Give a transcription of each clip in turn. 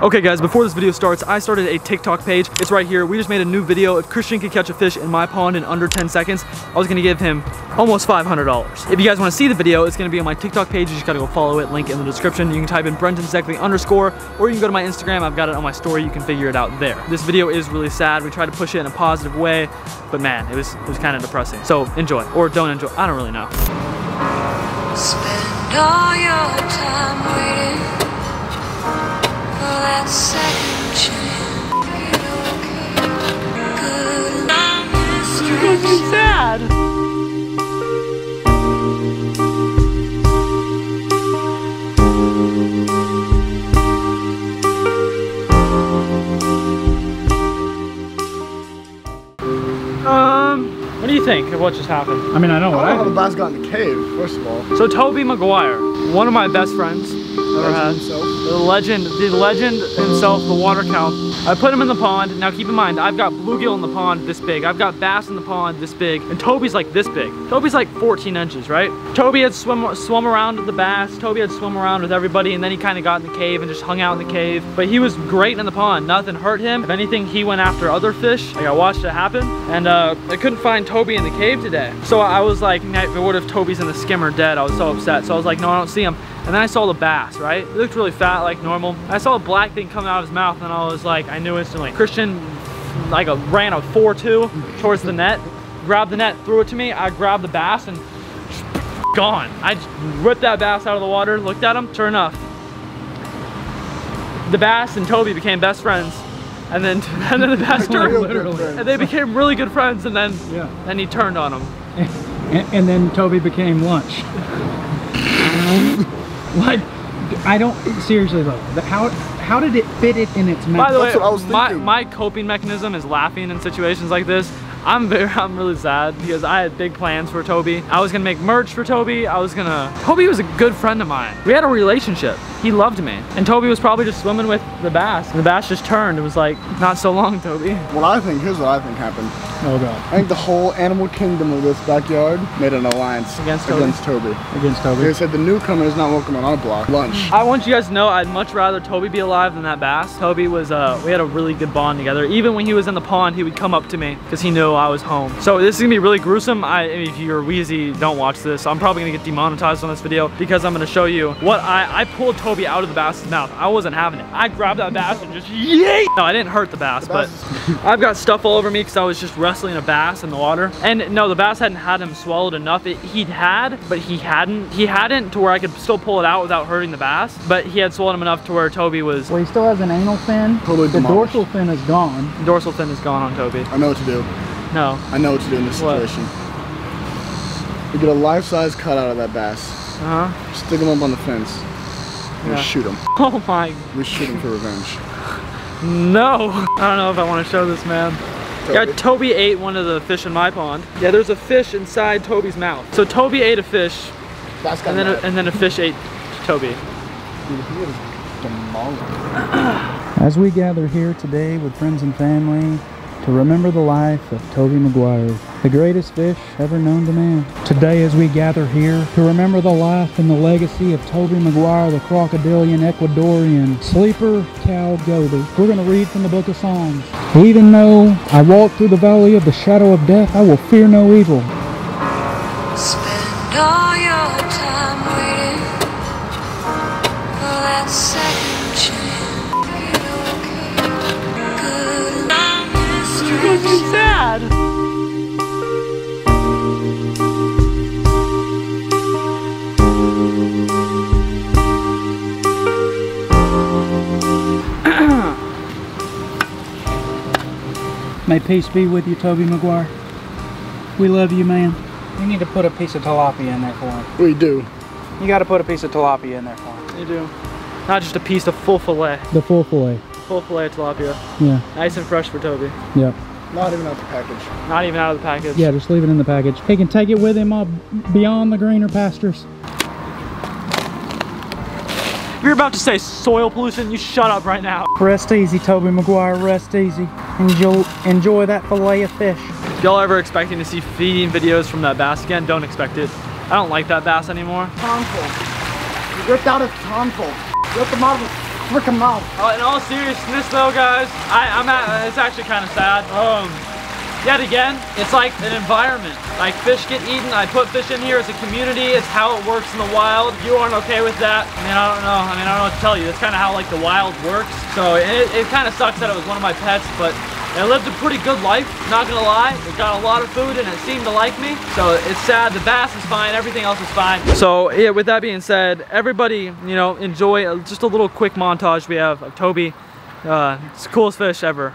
Okay guys, before this video starts, I started a TikTok page. It's right here. We just made a new video. If Christian could catch a fish in my pond in under 10 seconds, I was gonna give him almost $500. If you guys wanna see the video, it's gonna be on my TikTok page. You just gotta go follow it, link in the description. You can type in _, or you can go to my Instagram. I've got it on my story. You can figure it out there. This video is really sad. We tried to push it in a positive way, but man, it was kind of depressing. So enjoy, or don't enjoy. I don't really know. Spend all your time waiting for that second chance. Good enough. It's sad. What do you think of what just happened? I mean, I know what I don't know how the bass got in the cave, first of all. So Toby Maguire, one of my best friends ever had. The legend himself, the water cow. I put him in the pond. Now keep in mind, I've got bluegill in the pond this big. I've got bass in the pond this big. And Toby's like this big. Toby's like 14 inches, right? Toby had swum around with the bass. Toby had swum around with everybody, and then he kind of got in the cave and just hung out in the cave. But he was great in the pond. Nothing hurt him. If anything, he went after other fish. Like I watched it happen. And I couldn't find Toby in the cave today. So I was like, what if Toby's in the skimmer dead? I was so upset. So I was like, no, I don't see him. And then I saw the bass, right? It looked really fat, like normal. I saw a black thing coming out of his mouth, and I was like, I knew instantly. Christian ran a 4-2 towards the net, grabbed the net, threw it to me. I grabbed the bass and just gone. I just ripped that bass out of the water, looked at him, sure enough. The bass and Toby became best friends. And then the bass turned, and they became really good friends, and then he turned on him. And then Toby became lunch. Like, I don't, seriously though, how did it fit it in its mouth? By the way, That's what I was thinking. my coping mechanism is laughing in situations like this. I'm really sad because I had big plans for Toby. I was gonna make merch for Toby. Toby was a good friend of mine. We had a relationship. He loved me. And Toby was probably just swimming with the bass. And the bass just turned. It was like, not so long, Toby. Here's what I think happened. Oh God. I think the whole animal kingdom of this backyard made an alliance Against Toby. They said the newcomer is not welcome on our block. Lunch. I want you guys to know I'd much rather Toby be alive than that bass. Toby was, we had a really good bond together. Even when he was in the pond, he would come up to me because he knew I was home. So this is gonna be really gruesome. If you're wheezy, don't watch this. I'm probably gonna get demonetized on this video because I'm gonna show you what I pulled Toby out of the bass's mouth. I wasn't having it. I grabbed that bass and just yay! No, I didn't hurt the bass, but I've got stuff all over me because I was just wrestling a bass in the water. And no, the bass hadn't had him swallowed enough. He hadn't to where I could still pull it out without hurting the bass. But he had swallowed him enough to where Toby was. Well, he still has an anal fin. Totally the demolished. dorsal fin is gone. The dorsal fin is gone on Toby. I know what to do. No. I know what to do in this situation. We get a life-size cut out of that bass. Stick him up on the fence. And we shoot him. Oh my. We shoot him for revenge. No. I don't know if I want to show this, man. Yeah, Toby ate one of the fish in my pond. Yeah, there's a fish inside Toby's mouth. So Toby ate a fish, and then a fish ate Toby. As we gather here today with friends and family to remember the life of Toby Maguire, the greatest fish ever known to man. Today as we gather here to remember the life and the legacy of Toby Maguire, the crocodilian Ecuadorian sleeper cow goby, we're going to read from the book of Psalms. Even though I walk through the valley of the shadow of death, I will fear no evil. Spend all your time waiting for that second chance. Good enough. It's sad. May peace be with you, Toby Maguire. We love you, man. You need to put a piece of tilapia in there for him. We do. You got to put a piece of tilapia in there for him. You do. Not just a piece, the full fillet. The full fillet. Full fillet of tilapia. Yeah. Nice and fresh for Toby. Yep. Not even out the package. Not even out of the package. Yeah, just leave it in the package. He can take it with him beyond the greener pastures. If you're about to say soil pollution, you shut up right now. Rest easy, Toby Maguire, rest easy. Enjoy that fillet of fish. If y'all ever expecting to see feeding videos from that bass again, don't expect it. I don't like that bass anymore. Tonful. You ripped out his tonful. You ripped him out of his freaking mouth. In all seriousness though, guys, it's actually kind of sad. Yet again, it's like an environment. Like fish get eaten, I put fish in here as a community. It's how it works in the wild. If you aren't okay with that, I mean, I don't know. I don't know what to tell you. It's kind of how like the wild works. So it kind of sucks that it was one of my pets, but it lived a pretty good life, not gonna lie. It got a lot of food and it seemed to like me. So it's sad, the bass is fine, everything else is fine. So yeah, with that being said, everybody, you know, enjoy just a little quick montage we have of Toby. It's the coolest fish ever.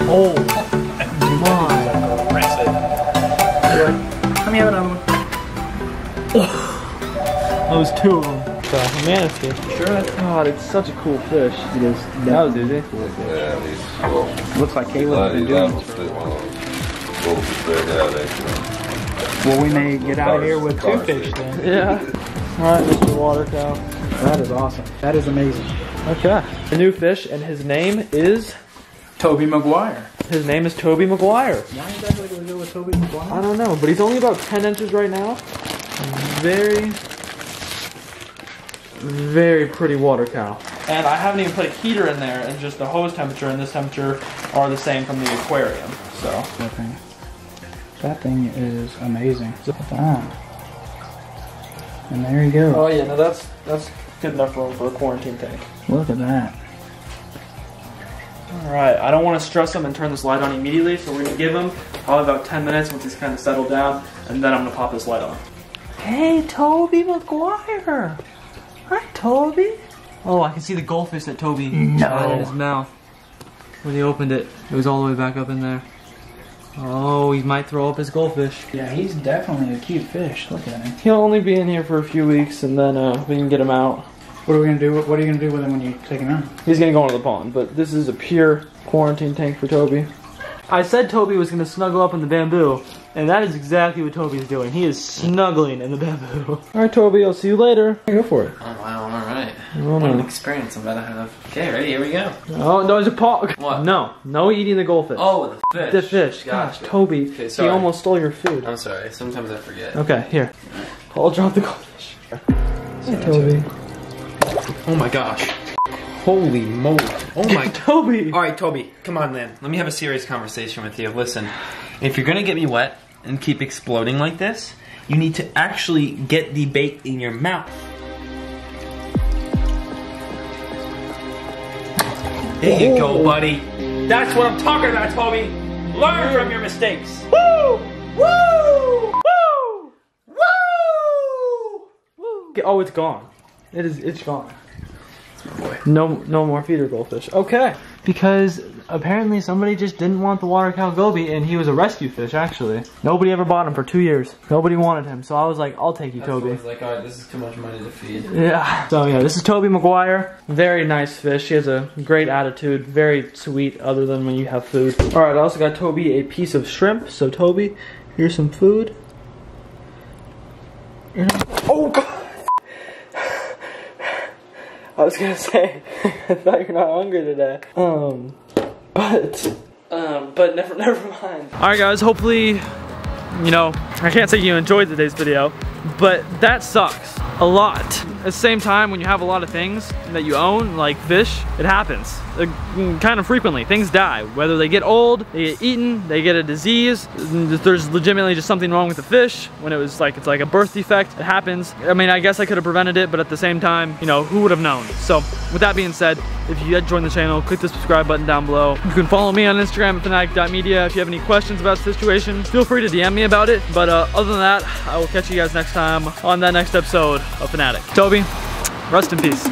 Oh my. Let me have another one. That was two of them. So, a manatee. Sure, that's God, it's such a cool fish. It is. That was easy. Yeah, these cool. Looks like Caleb has been doing this for a while. Well, we may get out of here with two fish then. Yeah. Alright, Mr. Water Cow. That is awesome. That is amazing. Okay. A new fish, and his name is Toby Maguire. His name is Toby Maguire. Why exactly do we go with Toby Maguire? I don't know, but he's only about 10 inches right now. Very, very pretty water cow. And I haven't even put a heater in there, and just the hose temperature and this temperature are the same from the aquarium. So that thing is amazing. Look at that. And there you go. Oh yeah, no, that's good enough room for a quarantine tank. Look at that. Alright, I don't want to stress him and turn this light on immediately, so we're going to give him probably about 10 minutes once he's kind of settled down, and then I'm going to pop this light on. Hey, Toby Maguire! Hi, Toby! Oh, I can see the goldfish that Toby had in his mouth. When he opened it, it was all the way back up in there. Oh, he might throw up his goldfish. Yeah, he's definitely a cute fish. Look at him. He'll only be in here for a few weeks, and then we can get him out. What are we gonna do? What are you gonna do with him when you take him out? He's gonna go into the pond, but this is a pure quarantine tank for Toby. I said Toby was gonna snuggle up in the bamboo, and that is exactly what Toby's doing. He is snuggling in the bamboo. Alright, Toby, I'll see you later. Go for it. Oh wow, alright. What an experience I'm about to have. Okay, ready, here we go. Oh, no, there's a paw. What? No eating the goldfish. Oh, the fish. The fish. Gotcha. Gosh, Toby, Okay, he almost stole your food. I'm sorry, sometimes I forget. Okay, here. I'll drop the goldfish. Hey, Toby. Oh my gosh. Holy moly. Oh my. Toby! Alright, Toby, come on then. Let me have a serious conversation with you. Listen, if you're gonna get me wet and keep exploding like this, you need to actually get the bait in your mouth. There you go, buddy. That's what I'm talking about, Toby. Learn from your mistakes. Woo! Woo! Woo! Woo! Woo! Oh, it's gone. It's gone. Boy. No more feeder goldfish. Okay. Because apparently somebody just didn't want the water cow Goby, and he was a rescue fish, actually. Nobody ever bought him for 2 years. Nobody wanted him, so I was like, I'll take you, Toby. That's like, alright, this is too much money to feed. Yeah. So yeah, this is Toby Maguire. Very nice fish. He has a great attitude. Very sweet, other than when you have food. Alright, I also got Toby a piece of shrimp. So Toby, here's some food. Oh God! I was gonna say, I thought you're not hungry today. But never mind. Alright guys, hopefully, you know, I can't say you enjoyed today's video, but that sucks a lot. At the same time, when you have a lot of things that you own, like fish, it happens. Kind of frequently, things die. Whether they get old, they get eaten, they get a disease, there's legitimately just something wrong with the fish. When it's like a birth defect, it happens. I mean, I guess I could have prevented it, but at the same time, you know, who would have known? So, with that being said, if you had joined the channel, click the subscribe button down below. You can follow me on Instagram at finatic.media. If you have any questions about the situation, feel free to DM me about it. But other than that, I will catch you guys next time on that next episode of Finatic. Toby, rest in peace.